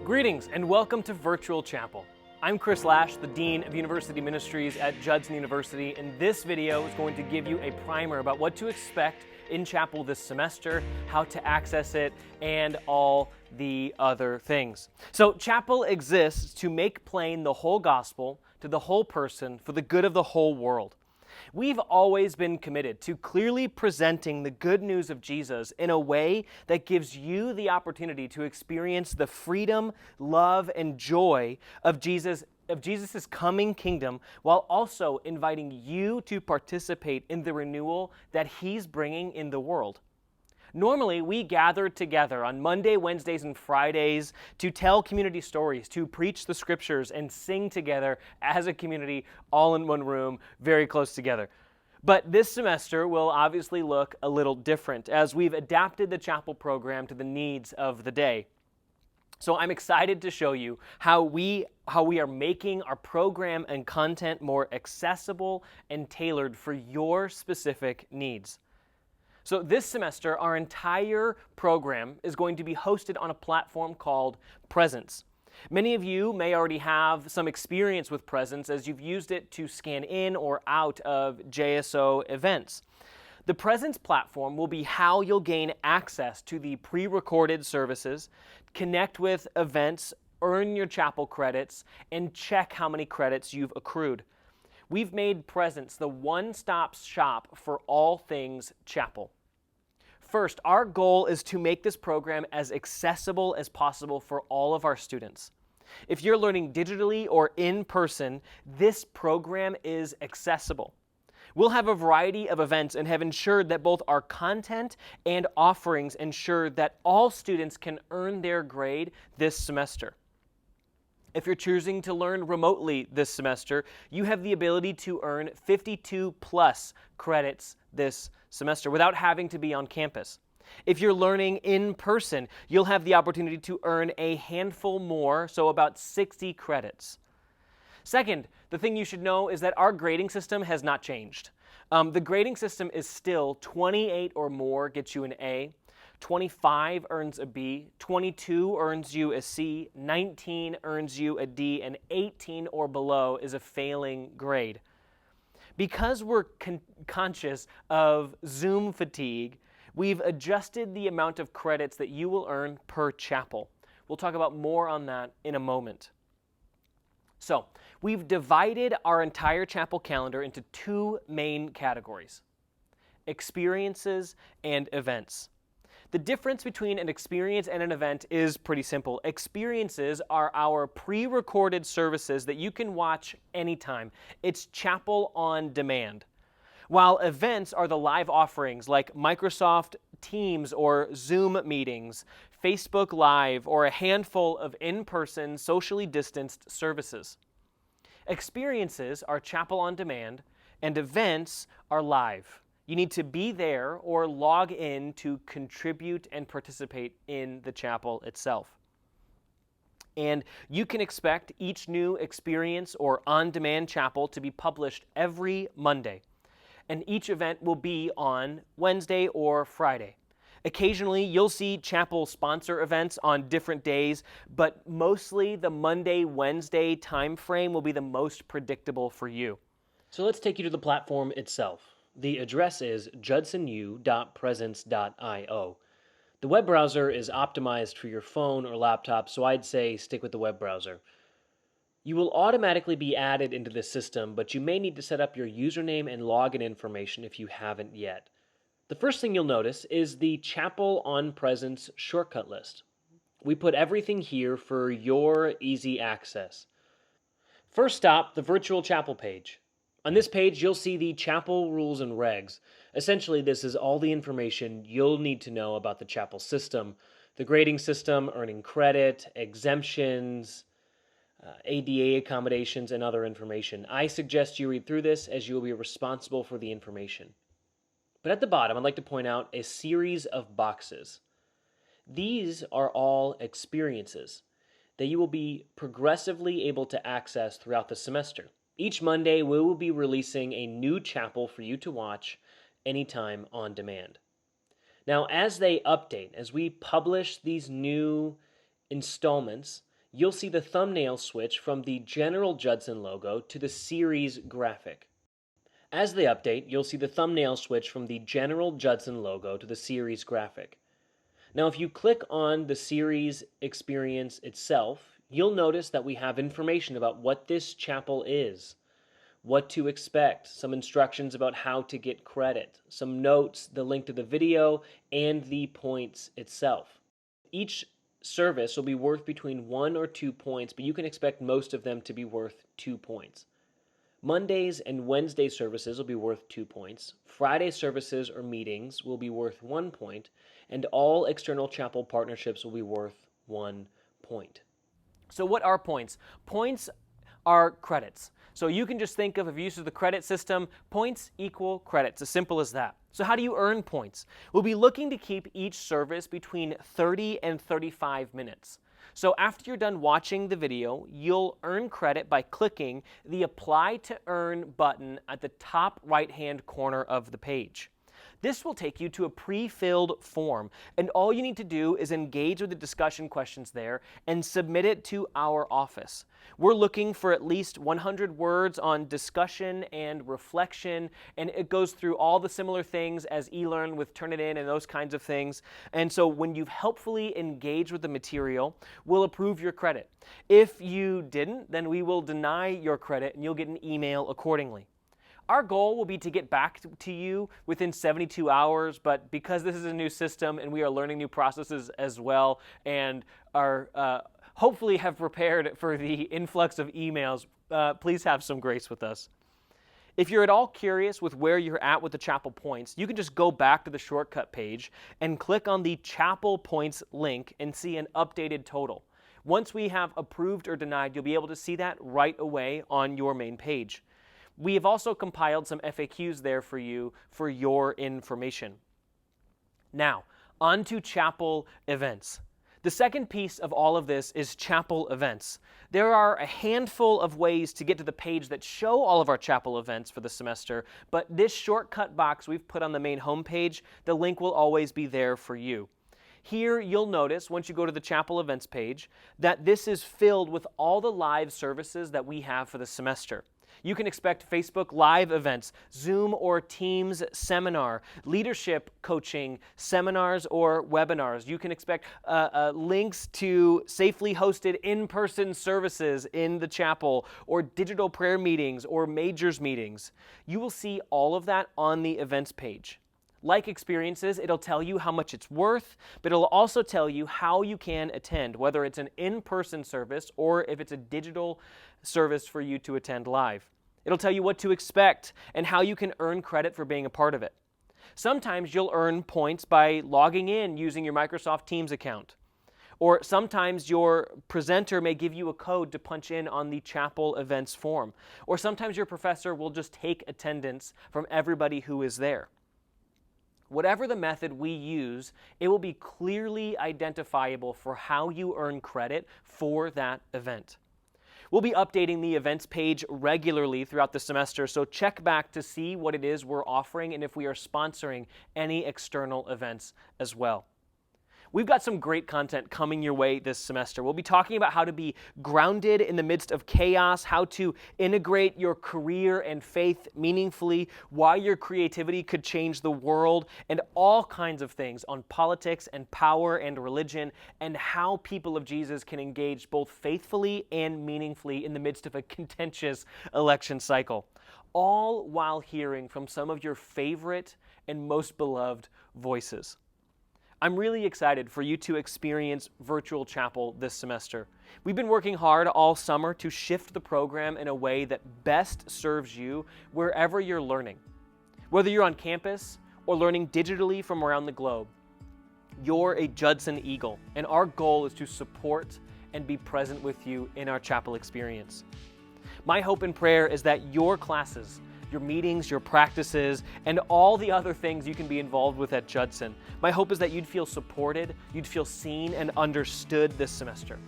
Greetings and welcome to Virtual Chapel. I'm Chris Lash, the Dean of University Ministries at Judson University, and this video is going to give you a primer about what to expect in chapel this semester, how to access it, and all the other things. So chapel exists to make plain the whole gospel to the whole person for the good of the whole world. We've always been committed to clearly presenting the good news of Jesus in a way that gives you the opportunity to experience the freedom, love, and joy of Jesus' coming kingdom, while also inviting you to participate in the renewal that He's bringing in the world. Normally, we gather together on Monday, Wednesdays, and Fridays to tell community stories, to preach the scriptures, and sing together as a community, all in one room, very close together. But this semester will obviously look a little different as we've adapted the chapel program to the needs of the day. So I'm excited to show you how we are making our program and content more accessible and tailored for your specific needs. So this semester, our entire program is going to be hosted on a platform called Presence. Many of you may already have some experience with Presence as you've used it to scan in or out of JSO events. The Presence platform will be how you'll gain access to the pre-recorded services, connect with events, earn your chapel credits, and check how many credits you've accrued. We've made Presence the one-stop shop for all things chapel. First, our goal is to make this program as accessible as possible for all of our students. If you're learning digitally or in person, this program is accessible. We'll have a variety of events and have ensured that both our content and offerings ensure that all students can earn their grade this semester. If you're choosing to learn remotely this semester, you have the ability to earn 52 plus credits this semester without having to be on campus. If you're learning in person, you'll have the opportunity to earn a handful more, so about 60 credits. Second, the thing you should know is that our grading system has not changed. The grading system is still 28 or more gets you an A, 25 earns a B, 22 earns you a C, 19 earns you a D, and 18 or below is a failing grade. Because we're conscious of Zoom fatigue, we've adjusted the amount of credits that you will earn per chapel. We'll talk about more on that in a moment. So, we've divided our entire chapel calendar into two main categories: experiences and events. The difference between an experience and an event is pretty simple. Experiences are our pre-recorded services that you can watch anytime. It's chapel on demand. While events are the live offerings like Microsoft Teams or Zoom meetings, Facebook Live, or a handful of in-person, socially distanced services. Experiences are chapel on demand, and events are live. You need to be there or log in to contribute and participate in the chapel itself. And you can expect each new experience or on-demand chapel to be published every Monday. And each event will be on Wednesday or Friday. Occasionally, you'll see chapel sponsor events on different days, but mostly the Monday-Wednesday time frame will be the most predictable for you. So let's take you to the platform itself. The address is judsonu.presence.io. The web browser is optimized for your phone or laptop, so I'd say stick with the web browser. You will automatically be added into the system, but you may need to set up your username and login information if you haven't yet. The first thing you'll notice is the Chapel on Presence shortcut list. We put everything here for your easy access. First stop, the virtual chapel page. On this page, you'll see the chapel rules and regs. Essentially, this is all the information you'll need to know about the chapel system, the grading system, earning credit, exemptions, ADA accommodations, and other information. I suggest you read through this as you will be responsible for the information. But at the bottom, I'd like to point out a series of boxes. These are all experiences that you will be progressively able to access throughout the semester. Each Monday, we will be releasing a new chapel for you to watch anytime on demand. Now, as they update, as we publish these new installments, you'll see the thumbnail switch from the general Judson logo to the series graphic. As they update, you'll see the thumbnail switch from the general Judson logo to the series graphic. Now, if you click on the series experience itself, you'll notice that we have information about what this chapel is, what to expect, some instructions about how to get credit, some notes, the link to the video, and the points itself. Each service will be worth between 1 or 2 points, but you can expect most of them to be worth 2 points. Mondays and Wednesday services will be worth 2 points. Friday services or meetings will be worth 1 point, and all external chapel partnerships will be worth 1 point. So what are points? Points are credits. So you can just think of, if you use the credit system, points equal credits, as simple as that. So how do you earn points? We'll be looking to keep each service between 30 and 35 minutes. So after you're done watching the video, you'll earn credit by clicking the Apply to Earn button at the top right-hand corner of the page. This will take you to a pre-filled form, and all you need to do is engage with the discussion questions there and submit it to our office. We're looking for at least 100 words on discussion and reflection, and it goes through all the similar things as eLearn with Turnitin and those kinds of things. And so when you've helpfully engaged with the material, we'll approve your credit. If you didn't, then we will deny your credit and you'll get an email accordingly. Our goal will be to get back to you within 72 hours, but because this is a new system and we are learning new processes as well and are hopefully have prepared for the influx of emails, please have some grace with us. If you're at all curious with where you're at with the chapel points, you can just go back to the shortcut page and click on the chapel points link and see an updated total. Once we have approved or denied, you'll be able to see that right away on your main page. We have also compiled some FAQs there for you for your information. Now, on to chapel events. The second piece of all of this is chapel events. There are a handful of ways to get to the page that show all of our chapel events for the semester, but this shortcut box we've put on the main homepage, the link will always be there for you. Here you'll notice, once you go to the chapel events page, that this is filled with all the live services that we have for the semester. You can expect Facebook Live events, Zoom or Teams seminar, leadership coaching seminars or webinars. You can expect links to safely hosted in-person services in the chapel or digital prayer meetings or majors meetings. You will see all of that on the events page. Like experiences, it'll tell you how much it's worth, but it'll also tell you how you can attend, whether it's an in-person service or if it's a digital service for you to attend live. It'll tell you what to expect and how you can earn credit for being a part of it. Sometimes you'll earn points by logging in using your Microsoft Teams account. Or sometimes your presenter may give you a code to punch in on the chapel events form. Or sometimes your professor will just take attendance from everybody who is there. Whatever the method we use, it will be clearly identifiable for how you earn credit for that event. We'll be updating the events page regularly throughout the semester, so check back to see what it is we're offering and if we are sponsoring any external events as well. We've got some great content coming your way this semester. We'll be talking about how to be grounded in the midst of chaos, how to integrate your career and faith meaningfully, why your creativity could change the world, and all kinds of things on politics and power and religion, and how people of Jesus can engage both faithfully and meaningfully in the midst of a contentious election cycle, all while hearing from some of your favorite and most beloved voices. I'm really excited for you to experience Virtual Chapel this semester. We've been working hard all summer to shift the program in a way that best serves you wherever you're learning. Whether you're on campus or learning digitally from around the globe, you're a Judson Eagle, and our goal is to support and be present with you in our chapel experience. My hope and prayer is that your classes, your meetings, your practices, and all the other things you can be involved with at Judson. My hope is that you'd feel supported, you'd feel seen and understood this semester.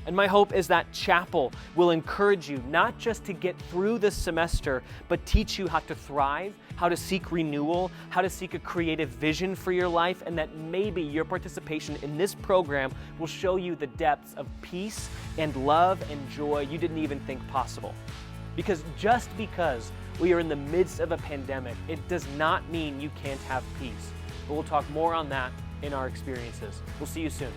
And my hope is that Chapel will encourage you not just to get through this semester, but teach you how to thrive, how to seek renewal, how to seek a creative vision for your life, and that maybe your participation in this program will show you the depths of peace and love and joy you didn't even think possible. Because just because we are in the midst of a pandemic, it does not mean you can't have peace. But we'll talk more on that in our experiences. We'll see you soon.